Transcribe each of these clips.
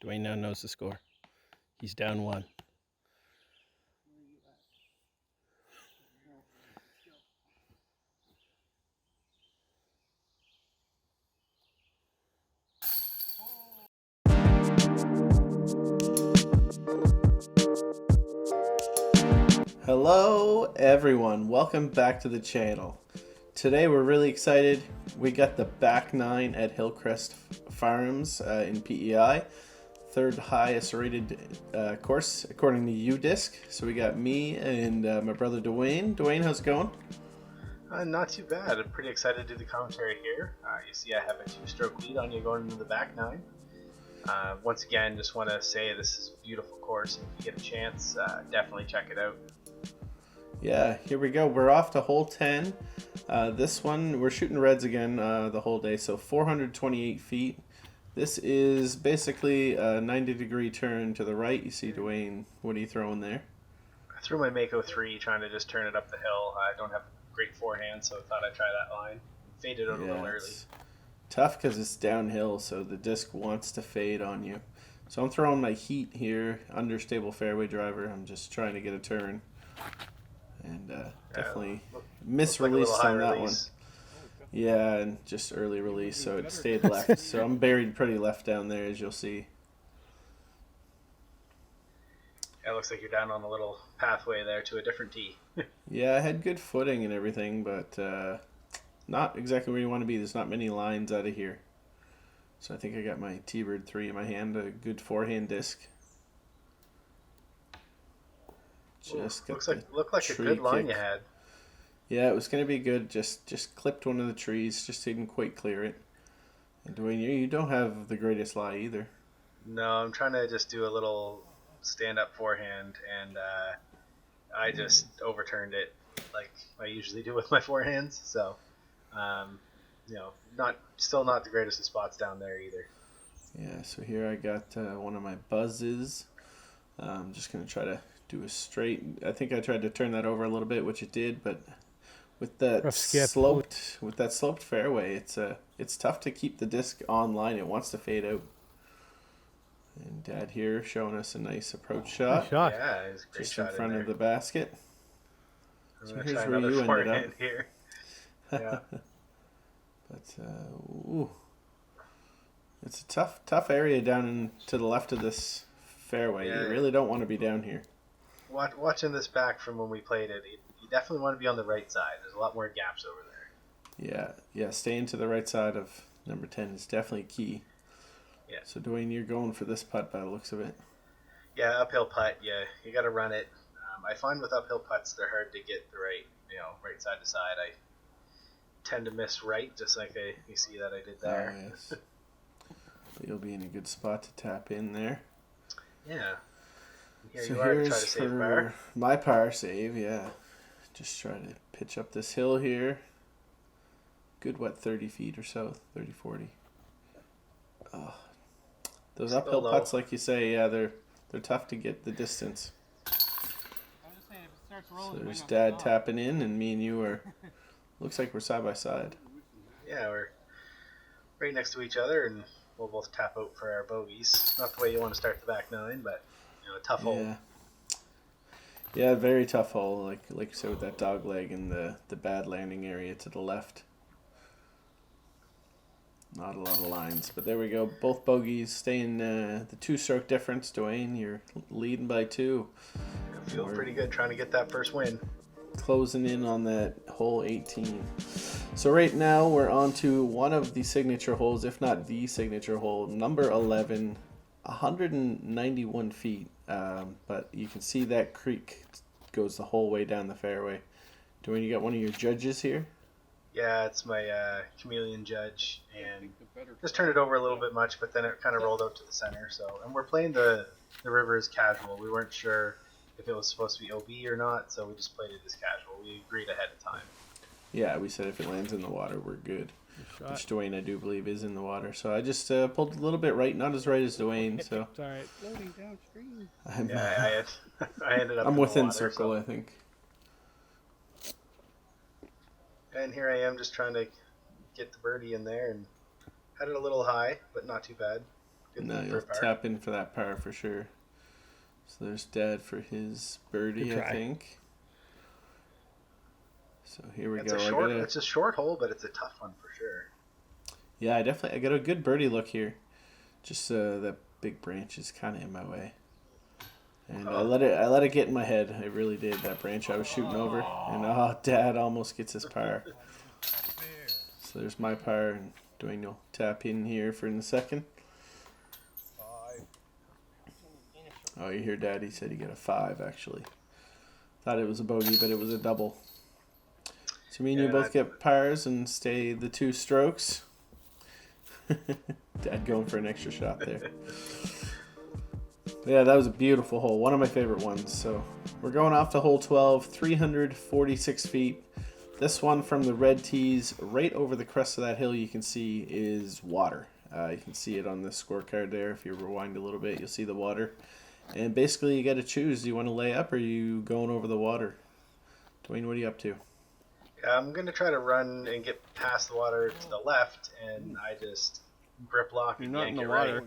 Dwayne now knows the score. He's down one. Hello everyone, welcome back to the channel. Today we're really excited. We got the back nine at Hilcrest Farms in PEI. Third highest rated course according to UDisc. So we got me and my brother Dwayne. Dwayne, how's it going? Not too bad. I'm pretty excited to do the commentary here. You see I have a two-stroke lead on you going into the back nine. Once again, just want to say this is a beautiful course, and if you get a chance, definitely check it out. Yeah, here we go. We're off to hole 10. This one, we're shooting reds again the whole day, so 428 feet. This is basically a 90-degree turn to the right. You see, Dwayne, what are you throwing there? I threw my Mako 3 trying to just turn it up the hill. I don't have a great forehand, so I thought I'd try that line. Faded out a little early. Tough because it's downhill, so the disc wants to fade on you. So I'm throwing my heat here, understable fairway driver. I'm just trying to get a turn. And definitely misreleased like on that one. Yeah, and just early release, so it stayed left. So I'm buried pretty left down there, as you'll see. Yeah, it looks like you're down on a little pathway there to a different tee. Yeah, I had good footing and everything, but not exactly where you want to be. There's not many lines out of here. So I think I got my T-Bird 3 in my hand, a good forehand disc. Just looked like a good line you had. Yeah, it was going to be good. Just clipped one of the trees. Just didn't quite clear it. And Dwayne, you don't have the greatest lie either. No, I'm trying to just do a little stand-up forehand, and I just overturned it like I usually do with my forehands. So, still not the greatest of spots down there either. Yeah, so here I got one of my buzzes. I'm just going to try to do a straight. I think I tried to turn that over a little bit, which it did, but with that sloped fairway, it's tough to keep the disc on line. It wants to fade out. And Dad here showing us a nice approach shot. Yeah, it's a great just shot in front in of the basket. So here's where you ended up. Here. Yeah. But it's a tough area down to the left of this fairway. Yeah. You really don't want to be down here. Watching this back from when we played it, you definitely want to be on the right side. There's a lot more gaps over there. Yeah. Staying to the right side of number 10 is definitely key. Yeah. So Dwayne, you're going for this putt by the looks of it. Yeah, uphill putt. Yeah, you got to run it. I find with uphill putts, they're hard to get the right side to side. I tend to miss right, just like you see that I did there. Oh, yes. You'll be in a good spot to tap in there. Yeah. Here so you are, here's try to save for par. My par save, yeah. Just try to pitch up this hill here. Good, 30 feet or so? 30, 40. Oh, those uphill putts, like you say, yeah, they're tough to get the distance. So there's Dad tapping in, and me and you are, looks like we're side by side. Yeah, we're right next to each other, and we'll both tap out for our bogeys. Not the way you want to start the back nine, but a tough hole. Yeah, very tough hole, like you said, with that dog leg and the bad landing area to the left. Not a lot of lines, but there we go. Both bogeys staying the two-stroke difference. Dwayne, you're leading by 2. I feel pretty good trying to get that first win. Closing in on that hole 18. So right now we're on to one of the signature holes, if not the signature hole, number 11, 191 feet. But you can see that creek goes the whole way down the fairway. Dwayne, you got one of your judges here? Yeah, it's my chameleon judge, and just turned it over a little bit much, but then it kind of rolled out to the center. And we're playing the river as casual. We weren't sure if it was supposed to be OB or not, so we just played it as casual. We agreed ahead of time. Yeah, we said if it lands in the water, we're good. Which Dwayne, I do believe, is in the water. So I just pulled a little bit right, not as right as Dwayne. So it's all right. Floating downstream. I ended up. I'm within water, circle, I think. And here I am just trying to get the birdie in there, and had it a little high, but not too bad. Good No, thing for you'll a par. tap in for that par for sure. So there's Dad for his birdie, I think. So here we go. It's a short hole, but it's a tough one for sure. Yeah, I got a good birdie look here. Just that big branch is kind of in my way. And I let it get in my head. I really did. That branch I was shooting over, and Dad almost gets his par. So there's my par, and Dwayne will tap in here for in a second. Oh, you hear Dad? He said he got a 5 actually. Thought it was a bogey, but it was a double. So me and you both get pars and stay the 2 strokes. Dad going for an extra shot there. Yeah, that was a beautiful hole. One of my favorite ones. So we're going off to hole 12, 346 feet. This one from the red tees, right over the crest of that hill you can see is water. You can see it on the scorecard there. If you rewind a little bit, you'll see the water. And basically you got to choose. Do you want to lay up or are you going over the water? Dwayne, what are you up to? I'm going to try to run and get past the water to the left, and I just grip lock and yank it right.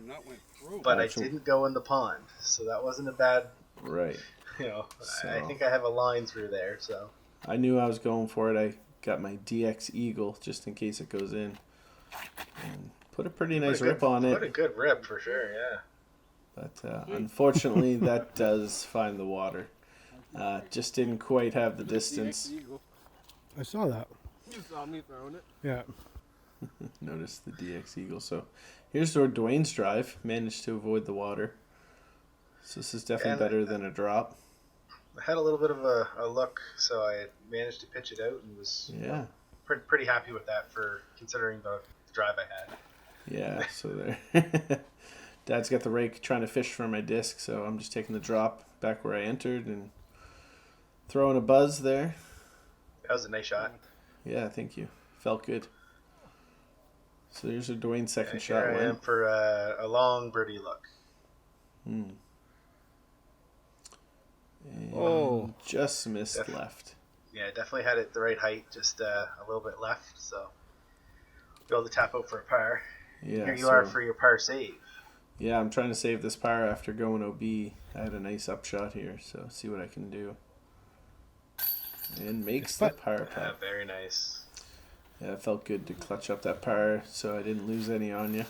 But I didn't go in the pond, so that wasn't a bad... Right. So, I think I have a line through there, so... I knew I was going for it. I got my DX Eagle just in case it goes in. And put a pretty nice rip on it. Put a good rip for sure, yeah. But unfortunately, that does find the water. Just didn't quite have the distance. I saw that. You saw me throwing it. Yeah. Notice the DX Eagle. So here's where Dwayne's drive managed to avoid the water. So this is definitely better than a drop. I had a little bit of a look, so I managed to pitch it out and was pretty happy with that for considering the drive I had. Yeah, so there. Dad's got the rake trying to fish for my disc, so I'm just taking the drop back where I entered and throwing a buzz there. That was a nice shot. Yeah, thank you. Felt good. So there's a Dwayne second shot. Here I am for a long birdie look. And just missed left. Yeah, definitely had it the right height, just a little bit left. So be able to tap out for a par. Yeah, here you are for your par save. Yeah, I'm trying to save this par after going OB. I had a nice upshot here, so see what I can do. And makes the par putt. Very nice. Yeah, it felt good to clutch up that par, so I didn't lose any on you.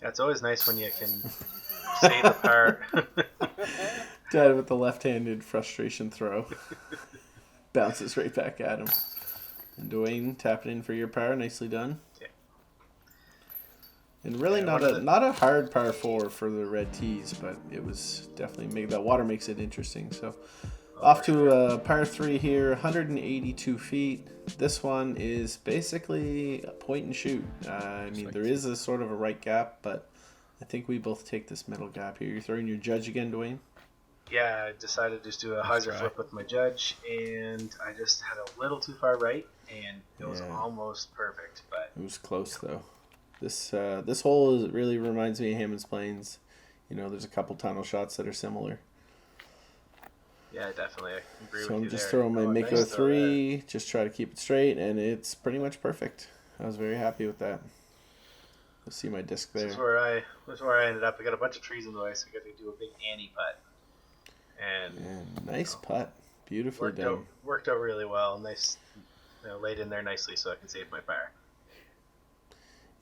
Yeah, it's always nice when you can save the par. Dad with the left-handed frustration throw. Bounces right back at him. And Dwayne tapping in for your par. Nicely done. Yeah. And really not a hard par 4 for the red tees, but it was definitely that water makes it interesting. So off to a par 3 here, 182 feet. This one is basically a point and shoot. I mean, there is a sort of a right gap, but I think we both take this middle gap here. You're throwing your judge again, Dwayne? Yeah, I decided to just do a hyzer flip with my judge, and I just had a little too far right, and it was almost perfect. But it was close, though. This hole really reminds me of Hammond's Plains. You know, there's a couple tunnel shots that are similar. Yeah, definitely. I agree with you. So I'm just there. throwing my Mako 3, just try to keep it straight, and it's pretty much perfect. I was very happy with that. You'll see my disc there. This is where I ended up. I got a bunch of trees in the way, so I got to do a big Annie putt. And nice putt. Beautifully done. Worked out really well. Nice, laid in there nicely so I can save my par.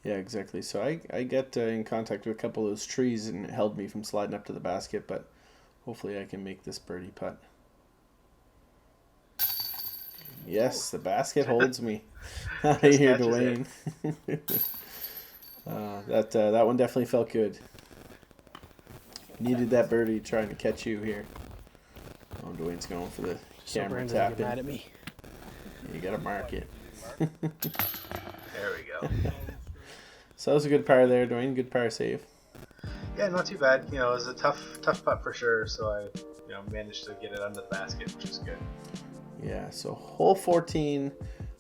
Yeah, exactly. So I get in contact with a couple of those trees and it held me from sliding up to the basket, but hopefully I can make this birdie putt. Yes, the basket holds me. I hear Dwayne. That one definitely felt good. Needed that birdie trying to catch you here. Oh, Dwayne's going for the camera tap. Get mad at me. You gotta mark it. There we go. So that was a good par there, Dwayne. Good par save. Yeah, not too bad. It was a tough putt for sure. So I, managed to get it under the basket, which is good. Yeah. So hole 14,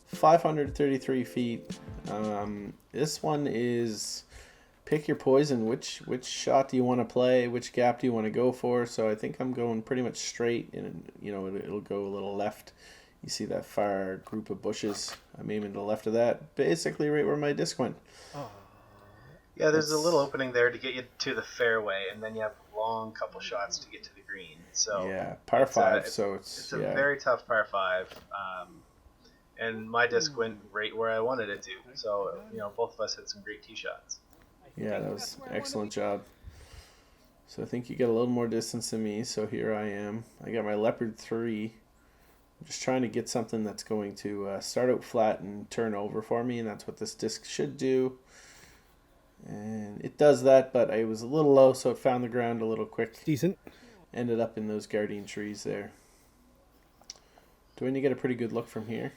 533 feet. This one is pick your poison. Which shot do you want to play? Which gap do you want to go for? So I think I'm going pretty much straight, and it'll go a little left. You see that far group of bushes? I'm aiming to the left of that, basically right where my disc went. Yeah, there's a little opening there to get you to the fairway, and then you have a long couple shots to get to the green. So Yeah, par it's 5, it's, so it's a very tough par 5. And my disc went right where I wanted it to. So, both of us had some great tee shots. Yeah, that was excellent job. So I think you get a little more distance than me. So here I am. I got my Leopard 3. I'm just trying to get something that's going to start out flat and turn over for me, and that's what this disc should do. And it does that, but I was a little low, so it found the ground a little quick. Decent. Ended up in those Gardene trees there. Dwayne, you get a pretty good look from here.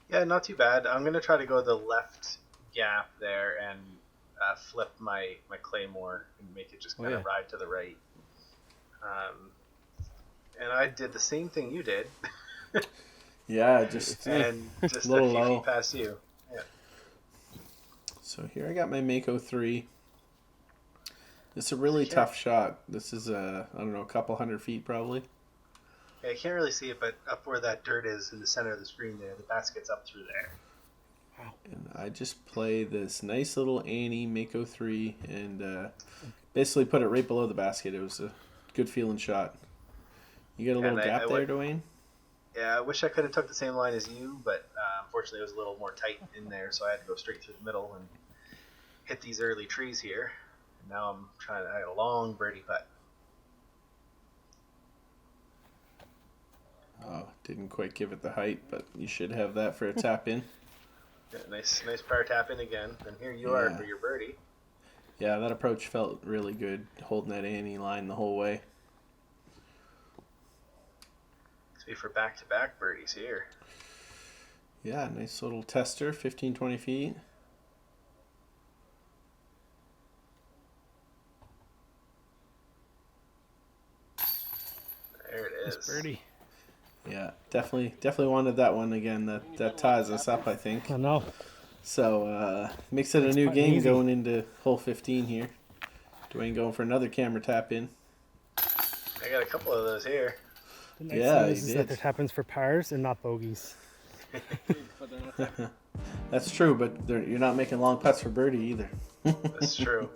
Yeah, not too bad. I'm going to try to go the left gap there and flip my Claymore and make it just kind of ride to the right. And I did the same thing you did. Yeah, just and just a little few low feet past you. Yeah. So here I got my Mako 3. It's a really tough shot. This is I don't know, a couple hundred feet probably. Yeah, I can't really see it, but up where that dirt is in the center of the screen there, the basket's up through there. Wow. And I just play this nice little Annie Mako 3 and basically put it right below the basket. It was a good feeling shot. You got a little gap there, Dwayne? Yeah, I wish I could have took the same line as you, but unfortunately it was a little more tight in there, so I had to go straight through the middle and hit these early trees here. And now I had a long birdie putt. Oh, didn't quite give it the height, but you should have that for a tap in. Yeah, nice power tap in again, and here you are for your birdie. Yeah, that approach felt really good, holding that Annie line the whole way. For back-to-back birdies here. Yeah, nice little tester, 15, 20 feet. There it is. Nice birdie. Yeah, definitely wanted that one again. That ties us up, I think. I know. So makes it a new game going into hole 15 here. Dwayne going for another camera tap in. I got a couple of those here. The nice thing is that it happens for pars and not bogeys. That's true, but you're not making long putts for birdie either. That's true.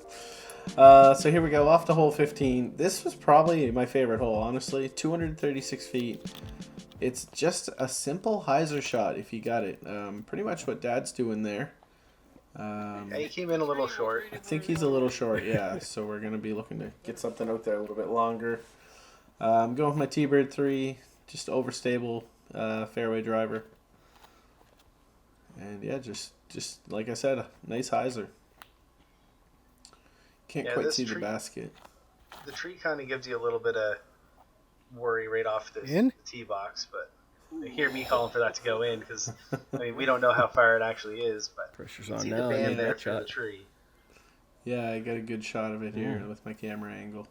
So here we go, off to hole 15. This was probably my favorite hole, honestly. 236 feet. It's just a simple hyzer shot if you got it. Pretty much what Dad's doing there. Yeah, he came in a little short. I think he's a little short, yeah. So we're going to be looking to get something out there a little bit longer. I'm going with my T-Bird 3, just overstable fairway driver. And yeah, just like I said, a nice hyzer. Can't quite see the basket. The tree kind of gives you a little bit of worry right off the tee box, but I hear me calling for that to go in because we don't know how far it actually is, but pressure's on see now. the band there for the tree. Yeah, I got a good shot of it here with my camera angle.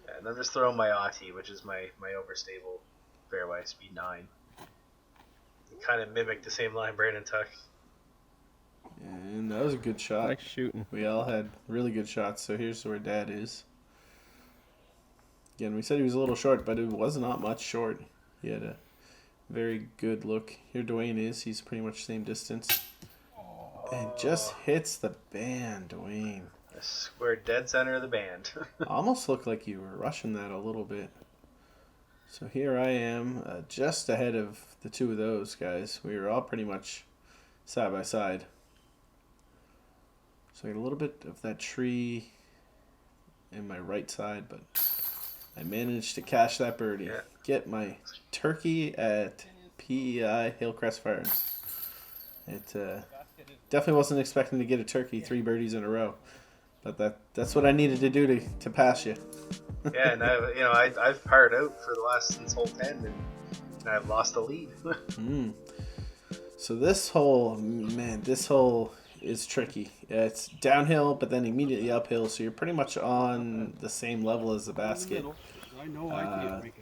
Yeah, and I'm just throwing my Auti, which is my overstable fairway, speed 9. Kind of mimic the same line Brandon took. And that was a good shot. Nice shooting. We all had really good shots, so here's where Dad is. Again, we said he was a little short, but it was not much short. He had a very good look. Here Dwayne is. He's pretty much the same distance. And just hits the band, Dwayne. Square dead center of the band. Almost looked like you were rushing that a little bit. So here I am, just ahead of the two of those guys. We were all pretty much side by side. So I got a little bit of that tree in my right side, but I managed to cash that birdie. Yeah. Get my turkey at PEI Hilcrest Farms. It definitely wasn't expecting to get a turkey 3 birdies in a row, but that's what I needed to do to pass you. Yeah, and I've parred out for the last since hole 10, and I've lost the lead. So this hole, is tricky. It's downhill, but then immediately uphill, so you're pretty much on the same level as the basket.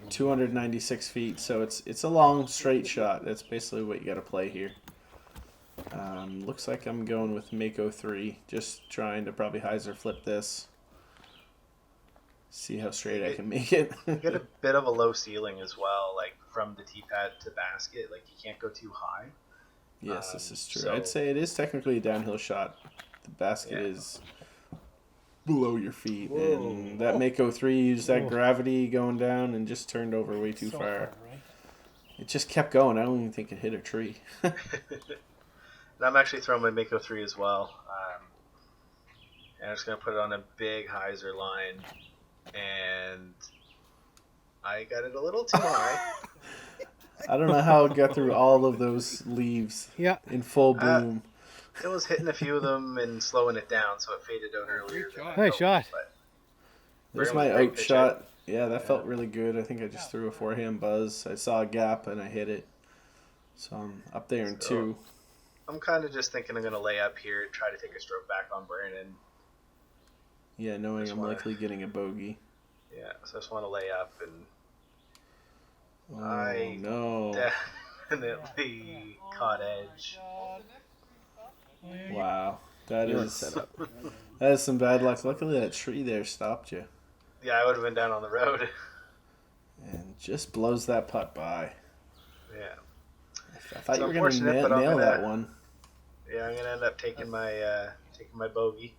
296 feet, so it's a long straight shot. That's basically what you got to play here. Looks like I'm going with Mako 3, just trying to probably hyzer flip this. See how straight I can make it. You get a bit of a low ceiling as well, like from the tee pad to basket. Like you can't go too high. Yes, this is true. I'd say it is technically a downhill shot. the basket Yeah. is below your feet. Whoa. And that Mako 3 used that gravity going down and just turned over way too far. Right? It just kept going. I don't even think it hit a tree. And I'm actually throwing my Mako 3 as well. And I'm just going to put it on a big hyzer line. And I got it a little too high. I don't know how it got through all of those leaves in full bloom. It was hitting a few of them and slowing it down, so it faded out earlier. Nice shot. There's my out shot. Yeah, that felt really good. I think I just threw a forehand buzz. I saw a gap and I hit it. So I'm up there in 2. I'm kind of just thinking I'm going to lay up here and try to take a stroke back on Brandon. Yeah, knowing I'm likely getting a bogey. Yeah, so I just want to lay up and... No. Definitely caught edge. Wow. That is some bad luck. Luckily that tree there stopped you. Yeah, I would have been down on the road. And just blows that putt by. Yeah. I thought you were going to nail that one. Yeah, I'm going to end up taking my bogey.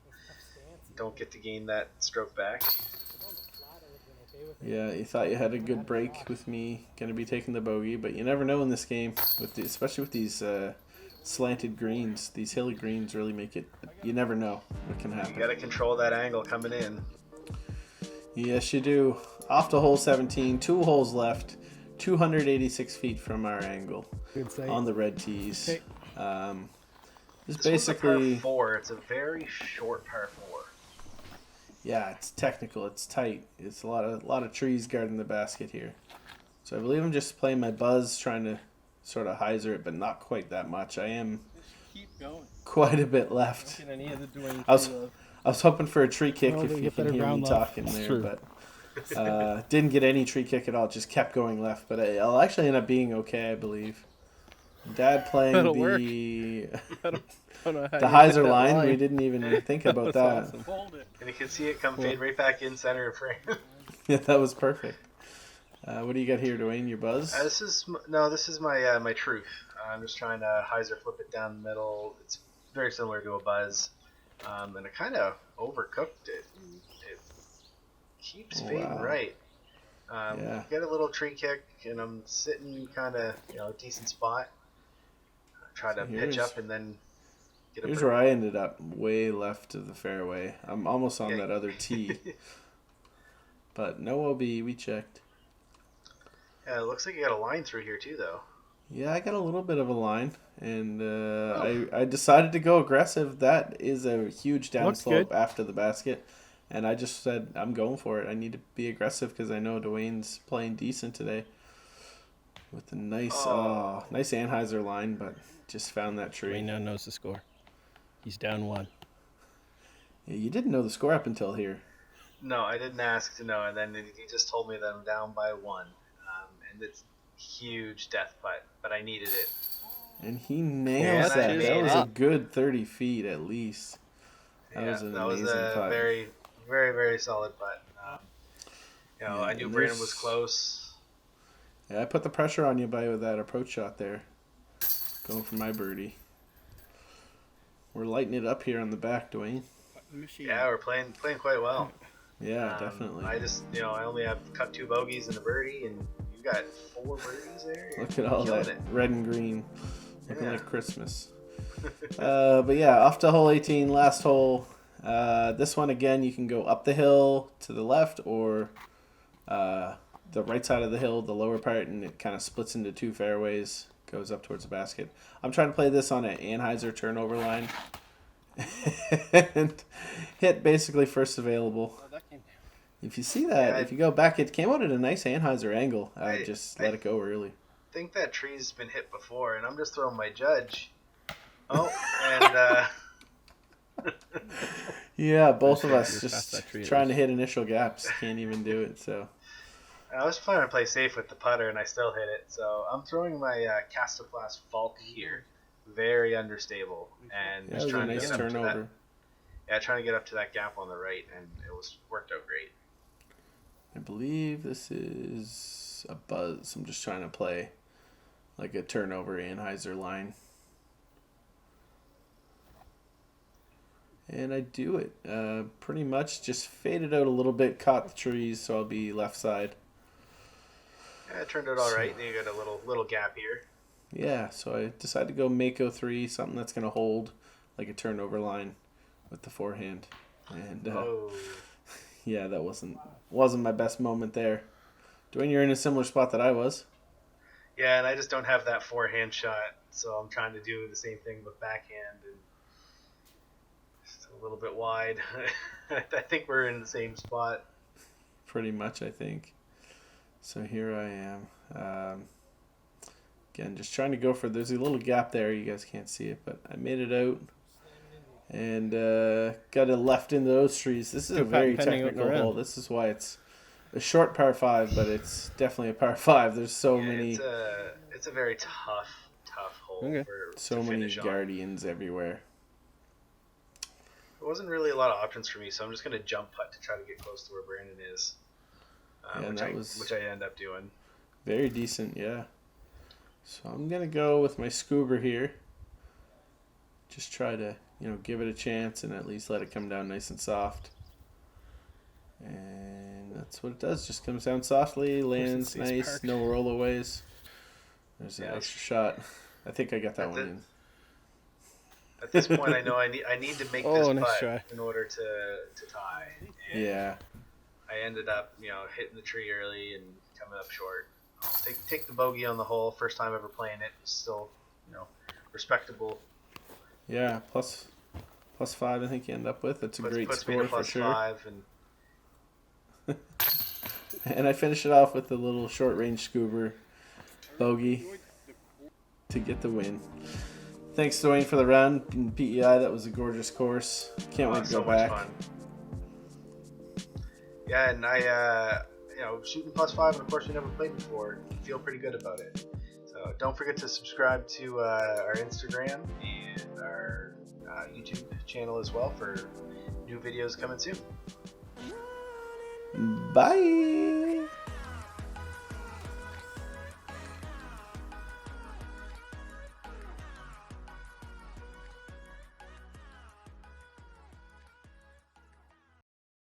Don't get to gain that stroke back. Yeah, you thought you had a good break with me going to be taking the bogey, but you never know in this game, especially with these slanted greens. These hilly greens really make it, you never know what can happen. You got to control that angle coming in. Yes, you do. Off to hole 17, 2 holes left, 286 feet from our angle on the red tees. Okay. This basically par 4. It's a very short par 4. Yeah, it's technical. It's tight. It's a lot of trees guarding the basket here. So I believe I'm just playing my buzz, trying to sort of hyzer it, but not quite that much. I am quite a bit left. I was hoping for a tree kick if you can hear me talking there, but didn't get any tree kick at all. Just kept going left, but I'll actually end up being okay, I believe. Dad playing the hyzer line. We didn't even think about that. Awesome. And you can see it come fade right back in center of frame. Yeah, that was perfect. What do you got here, Dwayne? Your buzz? This is my my truth. I'm just trying to hyzer flip it down the middle. It's very similar to a buzz, and I kind of overcooked it. It keeps fading right. Get a little tree kick, and I'm sitting kind of decent spot. Try to pitch up and then get a Here's where I ended up, way left of the fairway. I'm almost on that other tee. But no OB, we checked. Yeah, it looks like you got a line through here too, though. Yeah, I got a little bit of a line, and I decided to go aggressive. That is a huge downslope after the basket, and I just said, I'm going for it. I need to be aggressive because I know Dwayne's playing decent today. With a nice Anheuser line, but just found that tree. Dwayne now knows the score. He's down 1. Yeah, you didn't know the score up until here. No, I didn't ask to know, and then he just told me that I'm down by 1. And it's huge death putt, but I needed it. And he nails that. That was a good 30 feet at least. That was an amazing putt. Very, very, very solid putt. I knew Brandon was close. Yeah, I put the pressure on you with that approach shot there. Going for my birdie. We're lighting it up here on the back, Dwayne. Yeah, we're playing quite well. Yeah, definitely. I just, I only have cut 2 bogeys and a birdie, and you got 4 birdies there. Look at all that red and green. Looking like Christmas. But yeah, off to hole 18, last hole. This one, again, you can go up the hill to the left or the right side of the hill, the lower part, and it kind of splits into 2 fairways, goes up towards the basket. I'm trying to play this on an Anheuser turnover line. And hit basically first available. If you see that, if you go back, it came out at a nice Anheuser angle. I just let it go early. I think that tree's been hit before, and I'm just throwing my judge. Oh, and yeah, both of us just trying to hit initial gaps. Can't even do it, so. I was trying to play safe with the putter, and I still hit it. So I'm throwing my Castoplas Falk here. Very understable, and just trying to get up to that. Yeah, trying to get up to that gap on the right, and it worked out great. I believe this is a buzz. I'm just trying to play like a turnover Anheuser line. And I do it. Pretty much just faded out a little bit, caught the trees, so I'll be left side. Yeah, it turned out all right. You got a little gap here. Yeah, so I decided to go Mako 3, something that's going to hold like a turnover line with the forehand. And yeah, that wasn't my best moment there. Dwayne, you're in a similar spot that I was. Yeah, and I just don't have that forehand shot, so I'm trying to do the same thing with backhand, and it's a little bit wide. I think we're in the same spot. Pretty much, I think. So here I am. Again, just trying to go for, there's a little gap there. You guys can't see it, but I made it out. And got it left into those trees. This is a very technical hole. This is why it's a short par 5, but it's definitely a par 5. There's so many. It's a very tough hole. Okay. So many guardians everywhere. There wasn't really a lot of options for me, so I'm just going to jump putt to try to get close to where Brandon is. Which I end up doing. Very decent, yeah. So I'm going to go with my scuba here. Just try to, give it a chance and at least let it come down nice and soft. And that's what it does. Just comes down softly, lands nice, no rollaways. There's an extra shot. I think I got that one in. At this point, I know I need to make this putt in order to tie. And yeah. I ended up, hitting the tree early and coming up short. I'll take the bogey on the hole. First time ever playing it. It's still, respectable. Yeah, plus 5 I think you end up with. That's a great score for sure. 5 and and I finish it off with a little short range scuba bogey to get the win. Thanks, Dwayne, for the round in PEI. That was a gorgeous course. Can't wait to go back. Much fun. Yeah, and I, shooting +5, and of course you never played before. Feel pretty good about it. So don't forget to subscribe to our Instagram and our YouTube channel as well for new videos coming soon. Bye.